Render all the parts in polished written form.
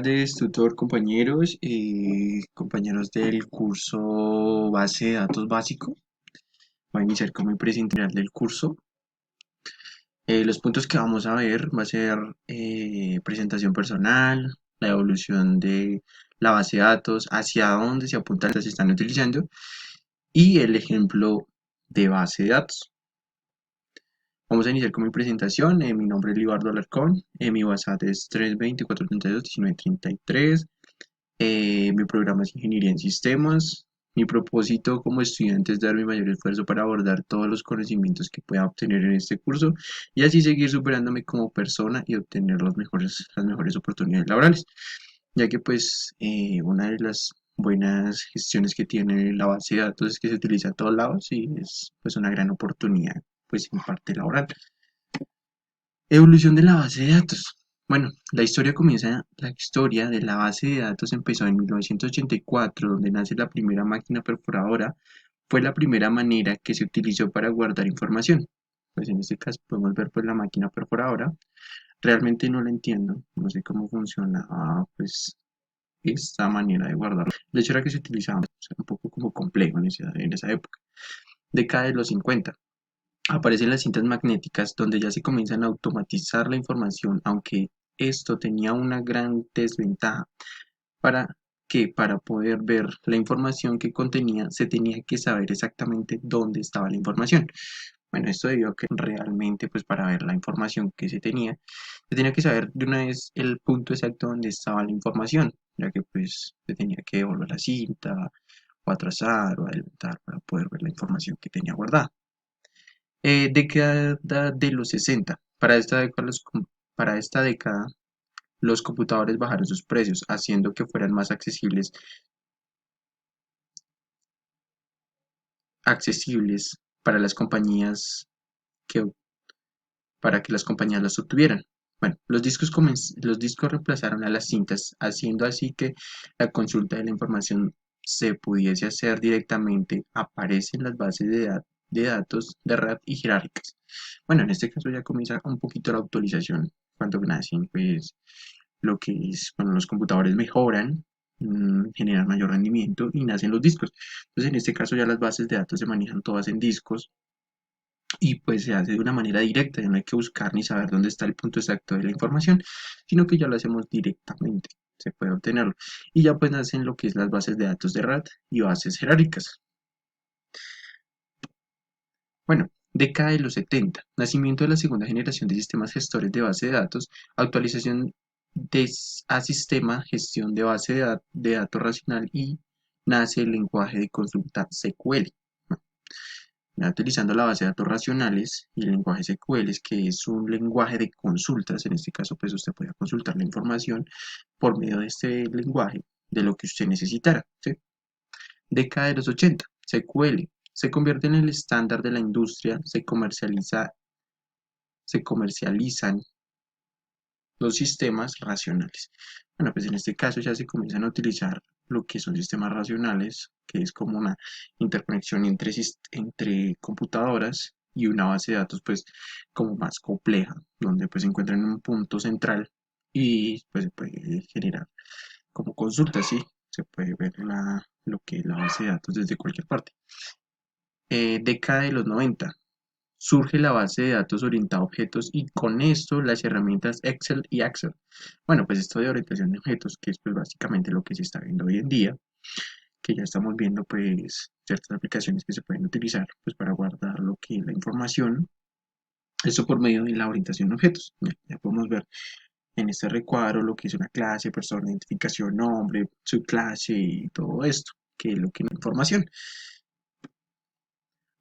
Tutor, compañeros, compañeros del curso Base de Datos Básico. Voy a iniciar con mi presentación del curso. Los puntos que vamos a ver va a ser presentación personal, la evolución de la base de datos, hacia dónde se apunta, se están utilizando y el ejemplo de base de datos. Vamos a iniciar con mi presentación. Mi nombre es Libardo Alarcón. Mi WhatsApp es 320-432-1933. Mi programa es Ingeniería en Sistemas. Mi propósito como estudiante es dar mi mayor esfuerzo para abordar todos los conocimientos que pueda obtener en este curso y así seguir superándome como persona y obtener las mejores oportunidades laborales, ya que pues una de las buenas gestiones que tiene la base de datos es que se utiliza a todos lados y es pues una gran oportunidad pues en parte laboral. Evolución de la base de datos. Bueno, la historia de la base de datos empezó en 1984, donde nace la primera máquina perforadora. Fue la primera manera que se utilizó para guardar información. Pues en este caso podemos ver pues la máquina perforadora. Realmente no la entiendo, no sé cómo funciona pues esta manera de guardarlo. De hecho era que se utilizaba, o sea, un poco como complejo en esa época. Década de los 50. Aparecen las cintas magnéticas donde ya se comienzan a automatizar la información, aunque esto tenía una gran desventaja para para poder ver la información que contenía se tenía que saber exactamente dónde estaba la información. Bueno, esto debido a que realmente pues para ver la información que se tenía que saber de una vez el punto exacto donde estaba la información, ya que pues se tenía que devolver la cinta o atrasar o adelantar para poder ver la información que tenía guardada. Década de los 60. Para esta década, los computadores bajaron sus precios, haciendo que fueran más accesibles para las compañías que, para que las compañías las obtuvieran. Bueno, los discos reemplazaron a las cintas, haciendo así que la consulta de la información se pudiese hacer directamente. Aparecen las bases de datos de red y jerárquicas. Bueno, en este caso ya comienza un poquito la actualización. Cuando nacen, pues lo que es, cuando los computadores mejoran, generan mayor rendimiento y nacen los discos. Entonces, en este caso ya las bases de datos se manejan todas en discos y pues se hace de una manera directa, ya no hay que buscar ni saber dónde está el punto exacto de la información, sino que ya lo hacemos directamente, se puede obtenerlo. Y ya pues nacen lo que es las bases de datos de RAD y bases jerárquicas. Bueno, década de los 70, nacimiento de la segunda generación de sistemas gestores de base de datos, actualización a sistema, gestión de base de datos racional y nace el lenguaje de consulta SQL. Ya utilizando la base de datos racionales y el lenguaje SQL, que es un lenguaje de consultas. En este caso, pues usted puede consultar la información por medio de este lenguaje de lo que usted necesitara, ¿sí? Década de los 80, SQL se convierte en el estándar de la industria, se comercializan los sistemas racionales. Bueno, pues en este caso ya se comienzan a utilizar lo que son sistemas racionales, que es como una interconexión entre computadoras y una base de datos pues como más compleja, donde pues se encuentra en un punto central y pues se puede generar como consulta, ¿sí? Se puede ver lo que es la base de datos desde cualquier parte. Década de los 90, surge la base de datos orientada a objetos y con esto las herramientas Excel y Access. Bueno, pues esto de orientación de objetos, que es pues básicamente lo que se está viendo hoy en día, que ya estamos viendo pues ciertas aplicaciones que se pueden utilizar pues para guardar lo que es la información, eso por medio de la orientación de objetos. Ya podemos ver en este recuadro lo que es una clase, persona, identificación, nombre, subclase y todo esto, que es lo que es la información.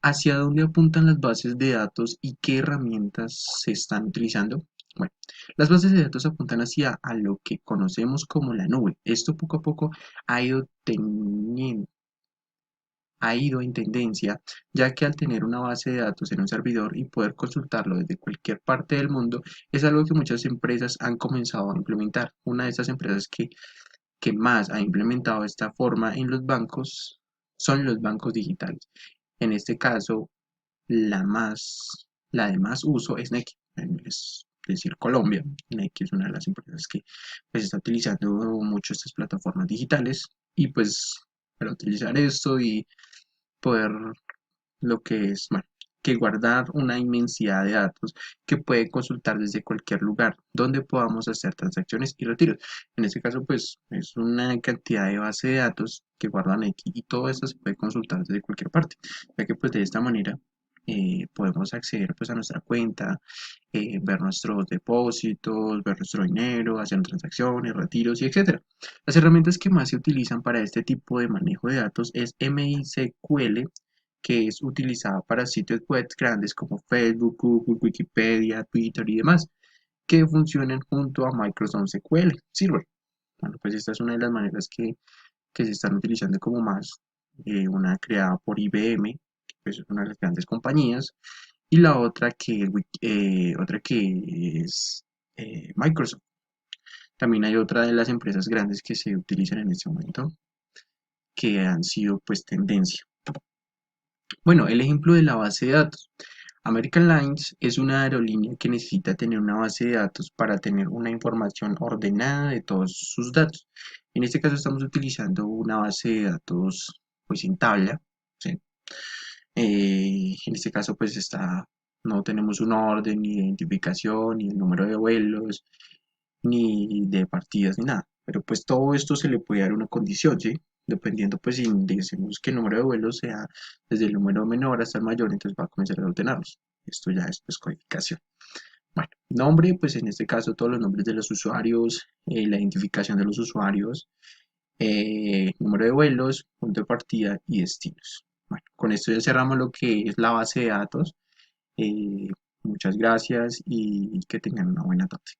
¿Hacia dónde apuntan las bases de datos y qué herramientas se están utilizando? Bueno, las bases de datos apuntan hacia a lo que conocemos como la nube. Esto poco a poco ha ido teniendo, ha ido en tendencia, ya que al tener una base de datos en un servidor y poder consultarlo desde cualquier parte del mundo, es algo que muchas empresas han comenzado a implementar. Una de esas empresas que más ha implementado esta forma en los bancos son los bancos digitales. En este caso, la de más uso es Nequi. Es decir Colombia. Nike es una de las empresas que pues, está utilizando mucho estas plataformas digitales y pues para utilizar esto y poder lo que es, bueno, que guardar una inmensidad de datos que puede consultar desde cualquier lugar donde podamos hacer transacciones y retiros. En este caso, pues es una cantidad de base de datos que guardan aquí y todo esto se puede consultar desde cualquier parte, ya que pues de esta manera podemos acceder pues a nuestra cuenta, ver nuestros depósitos, ver nuestro dinero, hacer transacciones, retiros y etcétera. Las herramientas que más se utilizan para este tipo de manejo de datos es MySQL, que es utilizada para sitios web grandes como Facebook, Google, Wikipedia, Twitter y demás, que funcionan junto a Microsoft SQL Server. Bueno, pues esta es una de las maneras que se están utilizando como más, una creada por IBM, que pues es una de las grandes compañías, y la otra que es Microsoft. También hay otra de las empresas grandes que se utilizan en este momento, que han sido pues tendencia. Bueno, el ejemplo de la base de datos. American Airlines es una aerolínea que necesita tener una base de datos para tener una información ordenada de todos sus datos. En este caso estamos utilizando una base de datos pues en tabla, ¿sí? En este caso pues no tenemos un orden ni de identificación, ni el número de vuelos, ni de partidas, ni nada. Pero pues todo esto se le puede dar una condición, ¿sí? Dependiendo pues si decimos que el número de vuelos sea desde el número menor hasta el mayor, entonces va a comenzar a ordenarlos. Esto ya es pues codificación. Bueno, nombre, pues en este caso todos los nombres de los usuarios, la identificación de los usuarios, número de vuelos, punto de partida y destinos. Bueno, con esto ya cerramos lo que es la base de datos. Eh, Muchas gracias y que tengan una buena tarde.